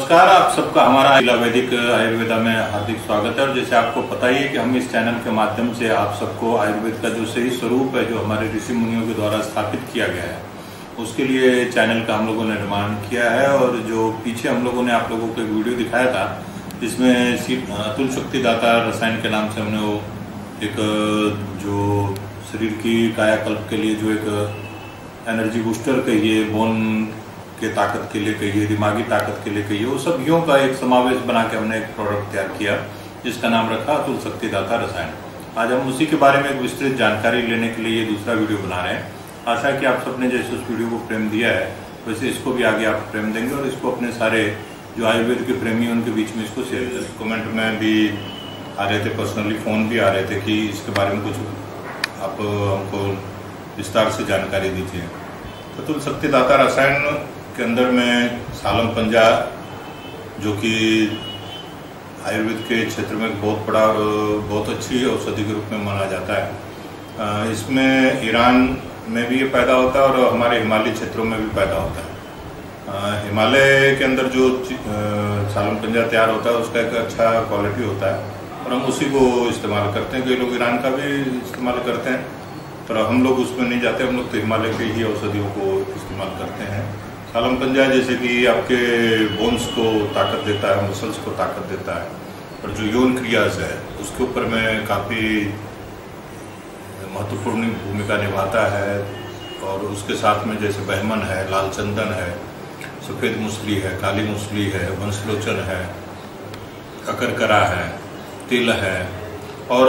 नमस्कार, आप सबका हमारा वैदिक आयुर्वेदा में हार्दिक स्वागत है। और जैसे आपको पता ही है कि हम इस चैनल के माध्यम से आप सबको आयुर्वेद का जो सही स्वरूप है, जो हमारे ऋषि मुनियों के द्वारा स्थापित किया गया है, उसके लिए चैनल का हम लोगों ने निर्माण किया है। और जो पीछे हम लोगों ने आप लोगों को एक वीडियो दिखाया था, जिसमें अतुल शक्तिदाता रसायन के नाम से हमने वो एक जो शरीर की कायाकल्प के लिए जो एक एनर्जी बूस्टर कहिए, बोन के ताकत के लिए कहिए, दिमागी ताकत के लिए कहिए, वो सब यों का एक समावेश बना के हमने एक प्रोडक्ट तैयार किया, जिसका नाम रखा अतुल शक्तिदाता रसायन। आज हम उसी के बारे में एक विस्तृत जानकारी लेने के लिए ये दूसरा वीडियो बना रहे हैं। आशा है कि आप सबने जैसे उस वीडियो को प्रेम दिया है, वैसे इसको भी आगे आप प्रेम देंगे और इसको अपने सारे जो आयुर्वेद के प्रेमी उनके बीच में इसको शेयर करें। कमेंट में भी आ रहे थे, पर्सनली फ़ोन भी आ रहे थे कि इसके बारे में कुछ आप हमको विस्तार से जानकारी दीजिए। अतुल शक्तिदाता रसायन के अंदर में सालम पंजा, जो कि आयुर्वेद के क्षेत्र में बहुत बड़ा और बहुत अच्छी औषधि के रूप में माना जाता है। इसमें ईरान में भी ये पैदा होता है और हमारे हिमालय क्षेत्रों में भी पैदा होता है। हिमालय के अंदर जो सालम पंजा तैयार होता है, उसका एक अच्छा क्वालिटी होता है और हम उसी को इस्तेमाल करते हैं। कई लोग ईरान का भी इस्तेमाल करते हैं, पर हम लोग उसमें नहीं जाते। हम लोग तो हिमालय के ही औषधियों को इस्तेमाल करते हैं। सालम पंजा जैसे कि आपके बोन्स को ताकत देता है, मसल्स को ताकत देता है, और जो यौन क्रियाज है उसके ऊपर में काफ़ी महत्वपूर्ण भूमिका निभाता है। और उसके साथ में जैसे बहमन है, लाल चंदन है, सफ़ेद मूसली है, काली मूसली है, वंशलोचन है, अकरकरा है, तिल है। और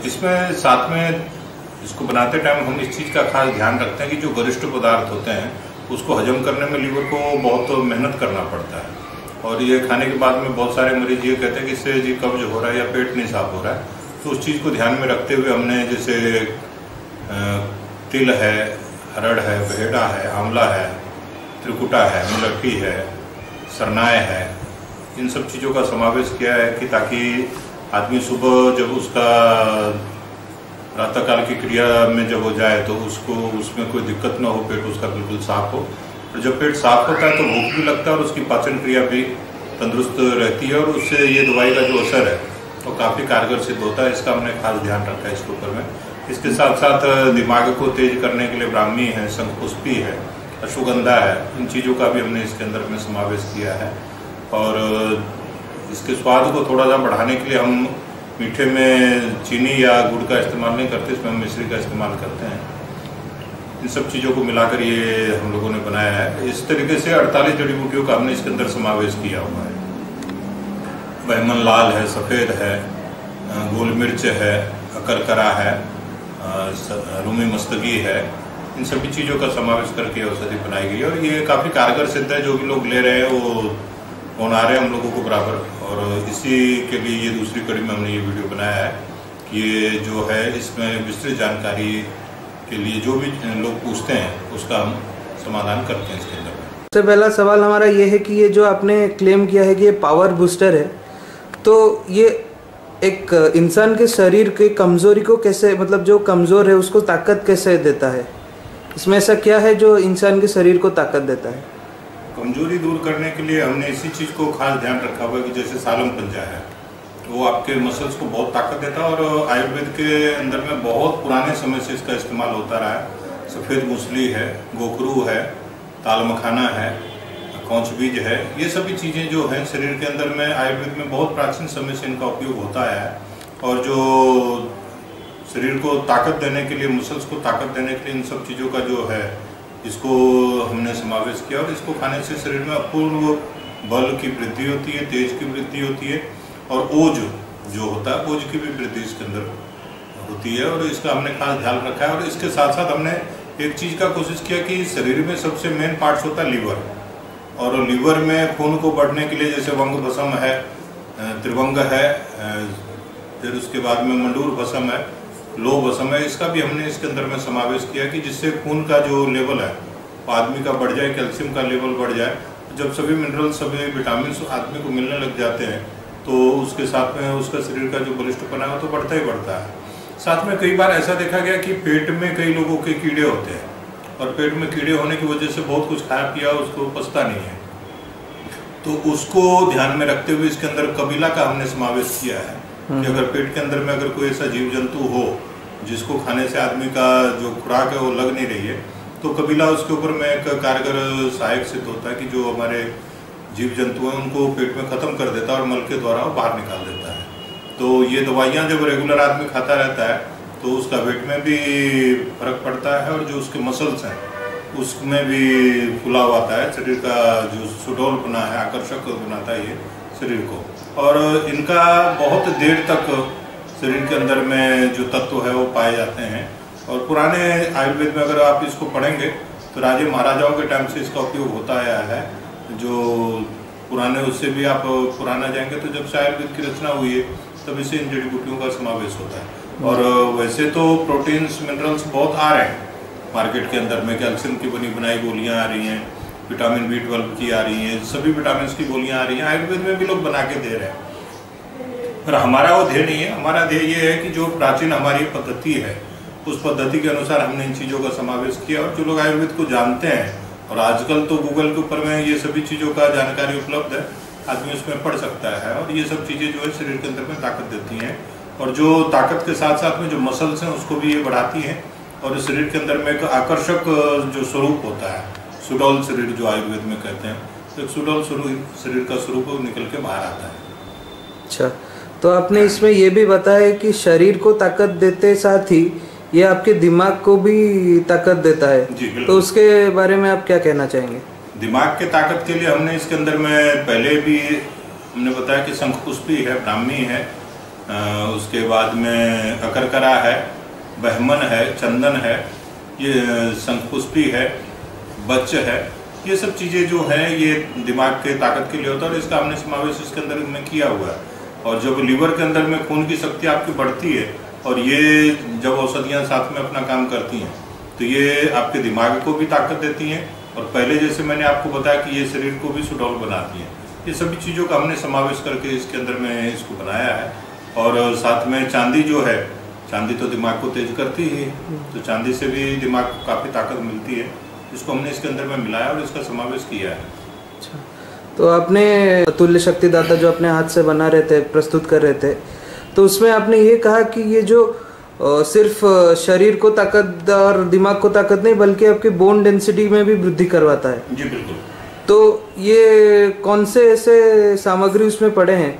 इसमें साथ में इसको बनाते टाइम हम इस चीज़ का खास ध्यान रखते हैं कि जो गरिष्ठ पदार्थ होते हैं उसको हजम करने में लीवर को बहुत मेहनत करना पड़ता है। और ये खाने के बाद में बहुत सारे मरीज ये कहते हैं कि इससे जी कब्ज हो रहा है या पेट नहीं साफ हो रहा है। तो उस चीज़ को ध्यान में रखते हुए हमने जैसे तिल है, हरड़ है, भेड़ा है, आंवला है, त्रिकुटा है, मुलट्ठी है, सरनाय है, इन सब चीज़ों का समावेश किया है कि ताकि आदमी सुबह जब उसका प्रातःकाल की क्रिया में जब हो जाए तो उसको उसमें कोई दिक्कत ना हो, पेट उसका बिल्कुल साफ हो। और जब पेट साफ होता है तो भूख भी लगता है और उसकी पाचन क्रिया भी तंदुरुस्त रहती है और उससे ये दवाई का जो असर है वो काफ़ी कारगर सिद्ध होता है। इसका हमने खास ध्यान रखा है इसके ऊपर में। इसके साथ साथ दिमाग को तेज करने के लिए ब्राह्मी है, शंखपुष्पी है, अश्वगंधा है, इन चीज़ों का भी हमने इसके अंदर में समावेश किया है। और इसके स्वाद को थोड़ा सा बढ़ाने के लिए हम मीठे में चीनी या गुड़ का इस्तेमाल नहीं करते, इसमें हम मिश्री का इस्तेमाल करते हैं। इन सब चीज़ों को मिलाकर ये हम लोगों ने बनाया है। इस तरीके से 48 जड़ी बूटियों का हमने इसके अंदर समावेश किया हुआ है। बहमन लाल है, सफ़ेद है, गोल मिर्च है, अकरकरा है, रूमी मस्तगी है, इन सभी चीज़ों का समावेश करके औषधि बनाई गई है। और ये काफ़ी कारगर सिद्ध है। जो भी लोग ले रहे हैं वो फोन आ रहे हैं हम लोगों को बराबर। और इसी के लिए ये दूसरी कड़ी में हमने ये वीडियो बनाया है कि ये जो है इसमें विस्तृत जानकारी के लिए जो भी लोग पूछते हैं उसका हम समाधान करते हैं इसके अंदर। सबसे पहला सवाल हमारा ये है कि ये जो आपने क्लेम किया है कि ये पावर बूस्टर है, तो ये एक इंसान के शरीर के कमज़ोरी को कैसे, मतलब जो कमज़ोर है उसको ताकत कैसे देता है? इसमें ऐसा क्या है जो इंसान के शरीर को ताकत देता है? कमजोरी दूर करने के लिए हमने इसी चीज़ को खास ध्यान रखा हुआ है कि जैसे सालम पंजा है वो आपके मसल्स को बहुत ताकत देता है और आयुर्वेद के अंदर में बहुत पुराने समय से इसका इस्तेमाल होता रहा है। सफ़ेद मूसली है, गोखरू है, ताल मखाना है, कौच बीज है, ये सभी चीज़ें जो हैं शरीर के अंदर में आयुर्वेद में बहुत प्राचीन समय से इनका उपयोग होता है। और जो शरीर को ताकत देने के लिए, मसल्स को ताकत देने के लिए इन सब चीज़ों का जो है इसको हमने समावेश किया। और इसको खाने से शरीर में अपूर्व बल की वृद्धि होती है, तेज की वृद्धि होती है और ओज जो होता है ओज की भी वृद्धि इसके अंदर होती है। और इसका हमने खास ध्यान रखा है। और इसके साथ साथ हमने एक चीज़ का कोशिश किया कि शरीर में सबसे मेन पार्ट्स होता है लीवर, और लीवर में खून को बढ़ने के लिए जैसे वंग भस्म है, त्रिवंग है, फिर उसके बाद में मंडूर भस्म है, लो भस्म है, इसका भी हमने इसके अंदर में समावेश किया कि जिससे खून का जो लेवल है वो आदमी का बढ़ जाए, कैल्शियम का लेवल बढ़ जाए। जब सभी मिनरल, सभी विटामिन आदमी को मिलने लग जाते हैं तो उसके साथ में उसका शरीर का जो बलिष्ठपना है तो बढ़ता ही बढ़ता है। साथ में कई बार ऐसा देखा गया कि पेट में कई लोगों के कीड़े होते हैं और पेट में कीड़े होने की वजह से बहुत कुछ खाया पिया उसको पचता नहीं है। तो उसको ध्यान में रखते हुए इसके अंदर कबीला का हमने समावेश किया है कि अगर पेट के अंदर में अगर कोई ऐसा जीव जंतु हो जिसको खाने से आदमी का जो खुराक है वो लग नहीं रही है, तो कबीला उसके ऊपर में एक कारगर सहायक सिद्ध होता है कि जो हमारे जीव जंतु हैं उनको पेट में ख़त्म कर देता है और मल के द्वारा वो बाहर निकाल देता है। तो ये दवाइयाँ जब रेगुलर आदमी खाता रहता है तो उसका वेट में भी फर्क पड़ता है और जो उसके मसल्स हैं उसमें भी फुलाव आता है, शरीर का जो सुडौल बना है, आकर्षक बनाता है ये शरीर को। और इनका बहुत देर तक शरीर के अंदर में जो तत्व है वो पाए जाते हैं। और पुराने आयुर्वेद में अगर आप इसको पढ़ेंगे तो राजे महाराजाओं के टाइम से इसका उपयोग होता आया है। जो पुराने उससे भी आप पुराना जाएंगे तो जब से आयुर्वेद की रचना हुई है तभी से इन जड़ी बूटियों का समावेश होता है। और वैसे तो प्रोटीन्स मिनरल्स बहुत आ रहे हैं मार्केट के अंदर में, कैल्शियम की बनी बनाई गोलियां आ रही हैं, विटामिन B12 की आ रही हैं, सभी विटामिन की गोलियां आ रही हैं, आयुर्वेद में भी लोग बना के दे रहे हैं। पर हमारा वो ध्येय नहीं है। हमारा ध्येय ये है कि जो प्राचीन हमारी पद्धति है उस पद्धति के अनुसार हमने इन चीज़ों का समावेश किया। और जो लोग आयुर्वेद को जानते हैं, और आजकल तो गूगल के ऊपर में ये सभी चीज़ों का जानकारी उपलब्ध है, आदमी उसमें पढ़ सकता है। और ये सब चीज़ें जो है शरीर के अंदर में ताकत देती हैं और जो ताकत के साथ साथ में जो मसल्स हैं उसको भी ये बढ़ाती हैं और शरीर के अंदर में एक आकर्षक जो स्वरूप होता है, सुडौल शरीर जो आयुर्वेद में कहते हैं, तो एक सुडौल शरीर का स्वरूप निकल के बाहर आता है। अच्छा, तो आपने इसमें ये भी बताया कि शरीर को ताकत देते साथ ही ये आपके दिमाग को भी ताकत देता है। जी बिल्कुल। तो उसके बारे में आप क्या कहना चाहेंगे? दिमाग के ताकत के लिए हमने इसके अंदर में पहले भी हमने बताया कि शंखपुष्पी है, ब्राह्मी है, उसके बाद में अकरकरा है, बहमन है, चंदन है, ये शंखपुष्पी है, बच्च है। ये सब चीज़ें जो हैं ये दिमाग के ताकत के लिए होता है और इसका हमने समावेश इसके अंदर में किया हुआ है। और जब लीवर के अंदर में खून की शक्ति आपकी बढ़ती है और ये जब औषधियाँ साथ में अपना काम करती हैं तो ये आपके दिमाग को भी ताकत देती हैं और पहले जैसे मैंने आपको बताया कि ये शरीर को भी सुडौल बनाती हैं। ये सभी चीज़ों का हमने समावेश करके इसके अंदर में इसको बनाया है। और साथ में चांदी जो है, चांदी तो दिमाग को तेज करती ही, तो चांदी से भी दिमाग को काफ़ी ताकत मिलती है। इसको हमने इसके अंदर में मिलाया और इसका समावेश किया है। अच्छा, तो आपने अतुल्य शक्तिदाता जो अपने हाथ से बना रहे थे, प्रस्तुत कर रहे थे, तो उसमें आपने ये कहा कि ये जो सिर्फ शरीर को ताकत और दिमाग को ताकत नहीं बल्कि आपके बोन डेंसिटी में भी वृद्धि करवाता है। जी बिल्कुल। तो ये कौन से ऐसे सामग्री उसमें पड़े हैं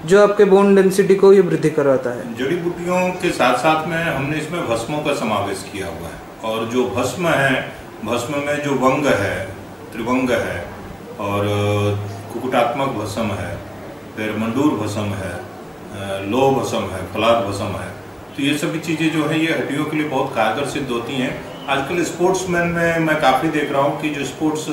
जो आपके बोन डेंसिटी को ये वृद्धि करवाता है? जड़ी बूटियों के साथ साथ में हमने इसमें भस्मों का समावेश किया हुआ है। और जो भस्म है, भस्म में जो वंग है, त्रिवंग है और कुकुटात्मक भस्म है, फिर मंडूर भस्म है, लो भस्म है, फलाद भस्म है। तो ये सभी चीज़ें जो है ये हड्डियों के लिए बहुत कारगर सिद्ध होती हैं। आजकल स्पोर्ट्समैन में मैं काफ़ी देख रहा हूँ कि जो स्पोर्ट्स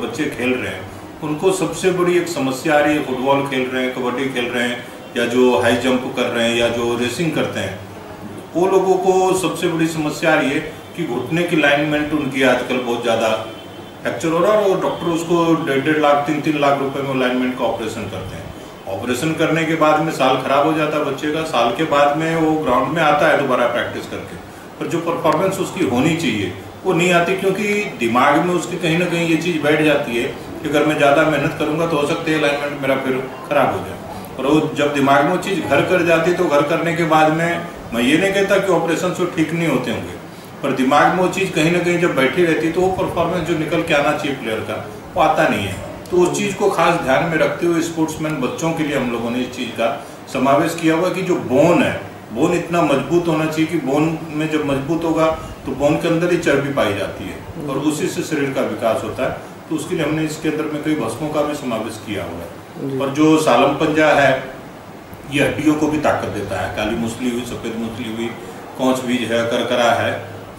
बच्चे खेल रहे हैं उनको सबसे बड़ी एक समस्या आ रही है। फुटबॉल खेल रहे हैं, कबड्डी खेल रहे हैं या जो हाई जंप कर रहे हैं या जो रेसिंग करते हैं, वो लोगों को सबसे बड़ी समस्या आ रही है कि घुटने की लाइनमेंट उनकी आजकल बहुत ज़्यादा फ्रैक्चर हो रहा है और डॉक्टर उसको 1.5 लाख 3-3 लाख रुपए में लाइनमेंट का ऑपरेशन करते हैं। ऑपरेशन करने के बाद में साल खराब हो जाता है बच्चे का, साल के बाद में वो ग्राउंड में आता है दोबारा प्रैक्टिस करके, पर जो परफॉर्मेंस उसकी होनी चाहिए वो नहीं आती क्योंकि दिमाग में उसके कहीं ना कहीं ये चीज़ बैठ जाती है कि अगर मैं ज़्यादा मेहनत करूंगा तो हो सकता है अलाइनमेंट मेरा फिर खराब हो जाए। और वो जब दिमाग में वो चीज़ घर कर जाती है तो घर करने के बाद में मैं ये नहीं कहता कि ऑपरेशन से ठीक नहीं होते होंगे, पर दिमाग में वो चीज़ कहीं ना कहीं जब बैठी रहती है तो वो परफॉर्मेंस जो निकल के आना चाहिए प्लेयर का वो आता नहीं है। तो उस चीज़ को खास ध्यान में रखते हुए स्पोर्ट्समैन बच्चों के लिए हम लोगों ने इस चीज़ का समावेश किया हुआ कि जो बोन है, बोन इतना मजबूत होना चाहिए कि बोन में जब मजबूत होगा तो बोन के अंदर ही चर्बी पाई जाती है और उसी से शरीर का विकास होता है। तो उसके लिए हमने इसके अंदर में कई भस्मों का भी समावेश किया हुआ है। और जो सालम पंजा है ये हड्डियों को भी ताकत देता है। काली मूसली हुई, सफ़ेद मूसली हुई, कौच बीज है, करकरा है,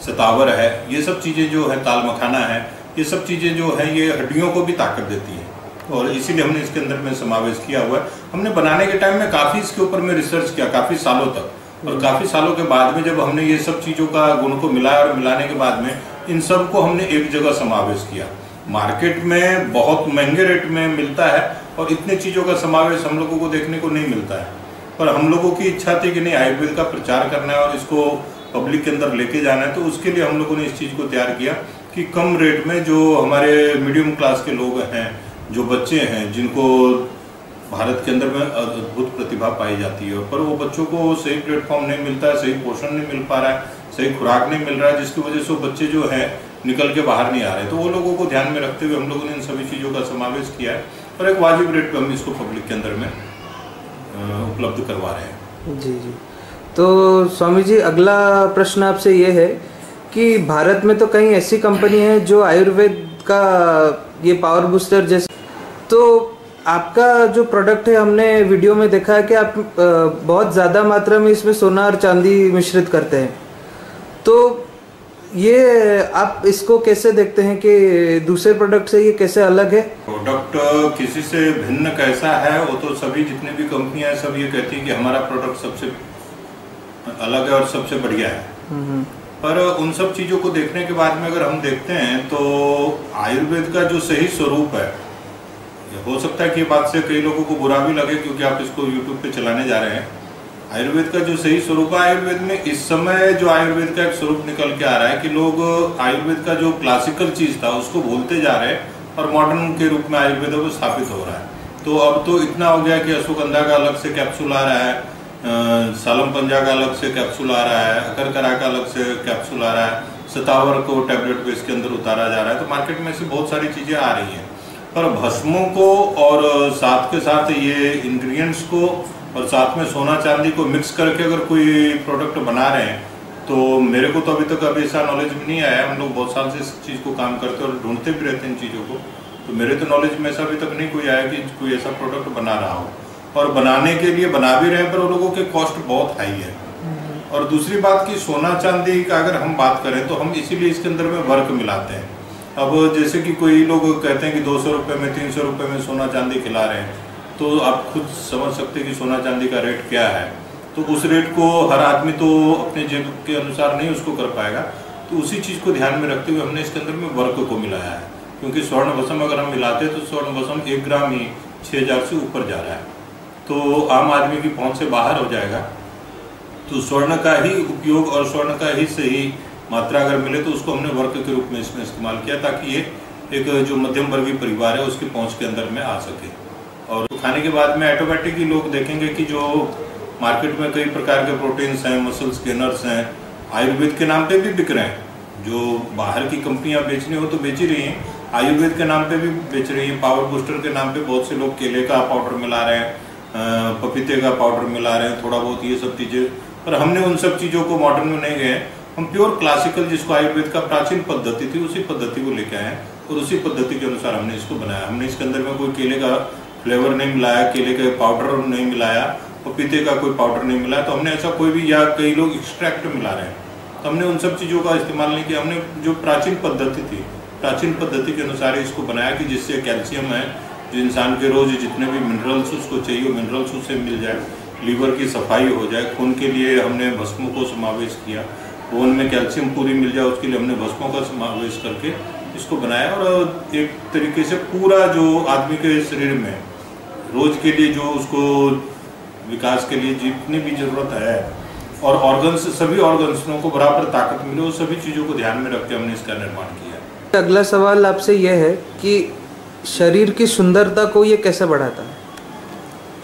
सतावर है, ये सब चीज़ें जो है, ताल मखाना है, ये सब चीज़ें जो है ये हड्डियों को भी ताकत देती है और इसीलिए हमने इसके अंदर में समावेश किया हुआ है। हमने बनाने के टाइम में काफ़ी इसके ऊपर में रिसर्च किया काफ़ी सालों तक, और काफ़ी सालों के बाद में जब हमने ये सब चीज़ों का गुण को मिलाया और मिलाने के बाद में इन सब को हमने एक जगह समावेश किया। मार्केट में बहुत महंगे रेट में मिलता है और इतने चीज़ों का समावेश हम लोगों को देखने को नहीं मिलता है, पर हम लोगों की इच्छा थी कि नहीं आयुर्वेद का प्रचार करना है और इसको पब्लिक के अंदर लेके जाना है। तो उसके लिए हम लोगों ने इस चीज़ को तैयार किया कि कम रेट में जो हमारे मीडियम क्लास के लोग हैं जो बच्चे हैं जिनको भारत के अंदर में अद्भुत प्रतिभा पाई जाती है, पर वो बच्चों को सही प्लेटफॉर्म नहीं मिलता है, सही पोषण नहीं मिल पा रहा है, सही खुराक नहीं मिल रहा है, जिसकी वजह से वो बच्चे जो है निकल के बाहर नहीं आ रहे। तो वो लोगों को ध्यान में रखते हुए हम लोगों ने इन सभी चीज़ों का समावेश किया है और एक वाजिब रेट पर हम इसको पब्लिक के अंदर में उपलब्ध करवा रहे हैं। जी जी। तो स्वामी जी, अगला प्रश्न आपसे ये है कि भारत में तो कई ऐसी कंपनी है जो आयुर्वेद का ये पावर बूस्टर जैसे, तो आपका जो प्रोडक्ट है हमने वीडियो में देखा है कि आप बहुत ज़्यादा मात्रा में इसमें सोना और चांदी मिश्रित करते हैं, तो ये आप इसको कैसे देखते हैं कि दूसरे प्रोडक्ट से ये कैसे अलग है? प्रोडक्ट किसी से भिन्न कैसा है वो तो सभी जितने भी कंपनियां सब ये कहती हैं कि हमारा प्रोडक्ट सबसे अलग है और सबसे बढ़िया है। पर उन सब चीजों को देखने के बाद में अगर हम देखते हैं तो आयुर्वेद का जो सही स्वरूप है, हो सकता है कि ये बात से कई लोगों को बुरा भी लगे क्योंकि आप इसको YouTube पे चलाने जा रहे हैं, आयुर्वेद का जो सही स्वरूप है, आयुर्वेद में इस समय जो आयुर्वेद का एक स्वरूप निकल के आ रहा है कि लोग आयुर्वेद का जो क्लासिकल चीज था उसको भूलते जा रहे हैं और मॉडर्न के रूप में आयुर्वेद वो स्थापित हो रहा है। तो अब तो इतना हो गया कि अश्वगंधा का अलग से कैप्सूल आ रहा है, सालम पंजा का अलग से कैप्सूल आ रहा है, अकरकरा का अलग से कैप्सूल आ रहा है, सतावर को टैबलेट बेस के अंदर उतारा जा रहा है। तो मार्केट में ऐसी बहुत सारी चीजें आ रही हैं, पर भस्मों को और साथ के साथ ये इंग्रेडिएंट्स को और साथ में सोना चांदी को मिक्स करके अगर कोई प्रोडक्ट बना रहे हैं तो मेरे को तो अभी तक अभी ऐसा नॉलेज में नहीं आया। हम लोग बहुत साल से इस चीज़ को काम करते हैं और ढूंढते भी रहते हैं इन चीज़ों को, तो मेरे तो नॉलेज में ऐसा अभी तक नहीं कोई आया कि कोई ऐसा प्रोडक्ट बना रहा हो। और बनाने के लिए बना भी रहे हैं पर वो लोगों के कॉस्ट बहुत हाई है। और दूसरी बात की सोना चांदी का अगर हम बात करें तो हम इसीलिए इसके अंदर में वर्क मिलाते हैं। अब जैसे कि कोई लोग कहते हैं कि 200 रुपये में 300 रुपये में सोना चांदी खिला रहे हैं, तो आप खुद समझ सकते हैं कि सोना चांदी का रेट क्या है। तो उस रेट को हर आदमी तो अपने जेब के अनुसार नहीं उसको कर पाएगा, तो उसी चीज़ को ध्यान में रखते हुए हमने इसके अंदर में वर्क को मिलाया है। क्योंकि स्वर्ण भस्म अगर हम मिलाते हैं तो स्वर्ण भस्म 1 ग्राम ही 6000 से ऊपर जा रहा है, तो आम आदमी की पहुंच से बाहर हो जाएगा। तो स्वर्ण का ही उपयोग और स्वर्ण का ही सही मात्रा अगर मिले तो उसको हमने वर्क के रूप में इसमें इस्तेमाल किया ताकि ये एक जो मध्यम वर्गीय परिवार है उसकी पहुंच के अंदर में आ सके। और खाने के बाद में ऑटोमेटिकली लोग देखेंगे कि जो मार्केट में कई प्रकार के प्रोटीन्स हैं, मसल्स गेनर्स हैं, आयुर्वेद के नाम पे भी बिक रहे हैं। जो बाहर की कंपनियां बेचनी हो तो बेच ही रही हैं, आयुर्वेद के नाम पे भी बेच रही हैं। पावर बूस्टर के नाम पे बहुत से लोग केले का पाउडर मिला रहे हैं, पपीते का पाउडर मिला रहे हैं, थोड़ा बहुत ये सब चीज़ें। पर हमने उन सब चीज़ों को मॉडर्न में नहीं गए, हम प्योर क्लासिकल जिसको आयुर्वेद का प्राचीन पद्धति थी उसी पद्धति को लेके आए और उसी पद्धति के अनुसार हमने इसको बनाया। हमने इसके अंदर में कोई केले का फ्लेवर नहीं मिलाया, केले का पाउडर नहीं मिलाया, पपीते का कोई पाउडर नहीं मिलाया। तो हमने ऐसा कोई भी, या कई लोग एक्सट्रैक्ट मिला रहे हैं, तो हमने उन सब चीज़ों का इस्तेमाल नहीं किया। हमने जो प्राचीन पद्धति थी, प्राचीन पद्धति के अनुसार इसको बनाया कि जिससे कैल्शियम है जो इंसान के रोज जितने भी मिनरल्स उसको चाहिए मिनरल्स उससे मिल जाए, लीवर की सफाई हो जाए, खून के लिए हमने भस्मों को समावेश किया, बोन में कैल्शियम पूरी मिल जाए उसके लिए हमने भस्मों का समावेश करके इसको बनाया। और एक तरीके से पूरा जो आदमी के शरीर में रोज के लिए जो उसको विकास के लिए जितनी भी जरूरत है और ऑर्गन्स, सभी ऑर्गन्सों को बराबर ताकत मिले, वो सभी चीज़ों को ध्यान में रख के हमने इसका निर्माण किया। अगला सवाल आपसे यह है कि शरीर की सुंदरता को ये कैसे बढ़ाता है?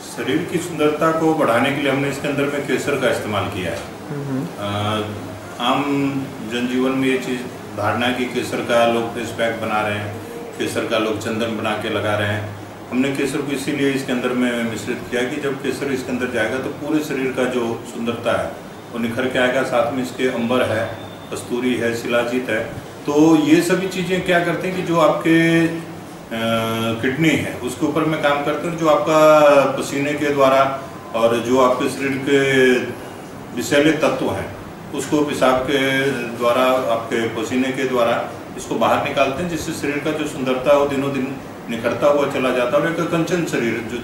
शरीर की सुंदरता को बढ़ाने के लिए हमने इसके अंदर में केसर का इस्तेमाल किया है। आम जनजीवन में ये चीज़ धारणा है कि केसर का लोग फेस पैक बना रहे हैं, केसर का लोग चंदन बना के लगा रहे हैं। हमने केसर को इसीलिए इसके अंदर में मिश्रित किया कि जब केसर इसके अंदर जाएगा तो पूरे शरीर का जो सुंदरता है वो निखर के आएगा। साथ में इसके अंबर है, कस्तूरी है, शिलाजीत है। तो ये सभी चीज़ें क्या करते हैं कि जो आपके किडनी है उसके ऊपर में काम करते हैं, जो आपका पसीने के द्वारा और जो आपके शरीर के विषैले तत्व हैं उसको पेशाब के द्वारा, आपके पसीने के द्वारा इसको बाहर निकालते हैं, जिससे शरीर का जो सुंदरता है वो दिनों दिन निखरता हुआ चला जाता है। और एक कंचन शरीर जो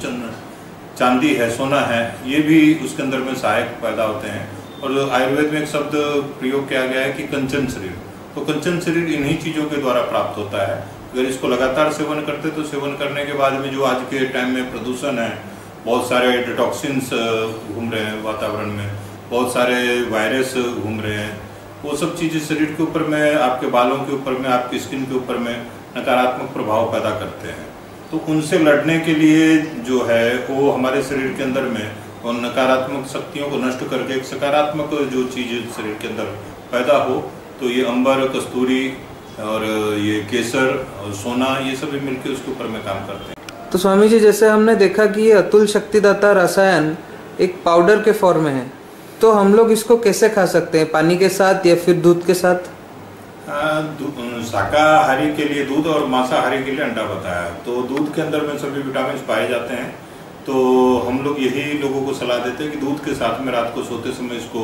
चांदी है, सोना है, ये भी उसके अंदर में सहायक पैदा होते हैं। और आयुर्वेद में एक शब्द प्रयोग किया गया है कि कंचन शरीर, तो कंचन शरीर इन्हीं चीज़ों के द्वारा प्राप्त होता है। अगर इसको लगातार सेवन करते तो सेवन करने के बाद में जो आज के टाइम में प्रदूषण है, बहुत सारे डिटॉक्सिन्स घूम रहे हैं वातावरण में, बहुत सारे वायरस घूम रहे हैं, वो सब चीज़ें शरीर के ऊपर में, आपके बालों के ऊपर में, आपकी स्किन के ऊपर में नकारात्मक प्रभाव पैदा करते हैं। तो उनसे लड़ने के लिए जो है वो हमारे शरीर के अंदर में और नकारात्मक शक्तियों को नष्ट करके एक सकारात्मक जो चीज शरीर के अंदर पैदा हो, तो ये अंबर, कस्तूरी और ये केसर और सोना, ये सभी मिलकर उसके ऊपर में काम करते हैं। तो स्वामी जी, जैसे हमने देखा कि ये अतुल शक्तिदाता रसायन एक पाउडर के फॉर्म में है, तो हम लोग इसको कैसे खा सकते हैं? पानी के साथ या फिर दूध के साथ? शाकाहारी के लिए दूध और मांसाहारी के लिए अंडा बताया। तो दूध के अंदर में सभी विटामिन पाए जाते हैं, तो हम लोग यही लोगों को सलाह देते हैं कि दूध के साथ में रात को सोते समय इसको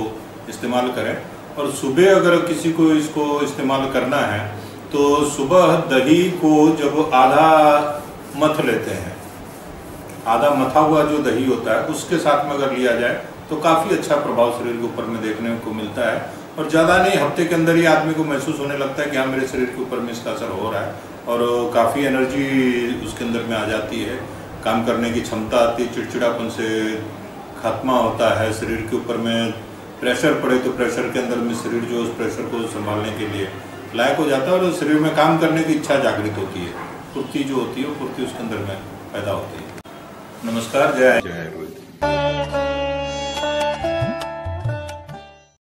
इस्तेमाल करें। और सुबह अगर किसी को इसको इस्तेमाल करना है तो सुबह दही को जब आधा मथ लेते हैं, आधा मथा हुआ जो दही होता है उसके साथ में अगर लिया जाए तो काफ़ी अच्छा प्रभाव शरीर के ऊपर में देखने को मिलता है। और ज़्यादा नहीं, हफ्ते के अंदर ही आदमी को महसूस होने लगता है कि हाँ, मेरे शरीर के ऊपर में इसका असर हो रहा है और काफ़ी एनर्जी उसके अंदर में आ जाती है, काम करने की क्षमता आती है, चिड़चिड़ापन से खात्मा होता है। शरीर के ऊपर में प्रेशर पड़े तो प्रेशर के अंदर में शरीर जो उस प्रेशर को संभालने के लिए लायक हो जाता है और शरीर में काम करने की इच्छा जागृत होती है, फुर्ती जो होती है वो फुर्ती उसके अंदर में पैदा होती है। नमस्कार, जय आयुर्वेद।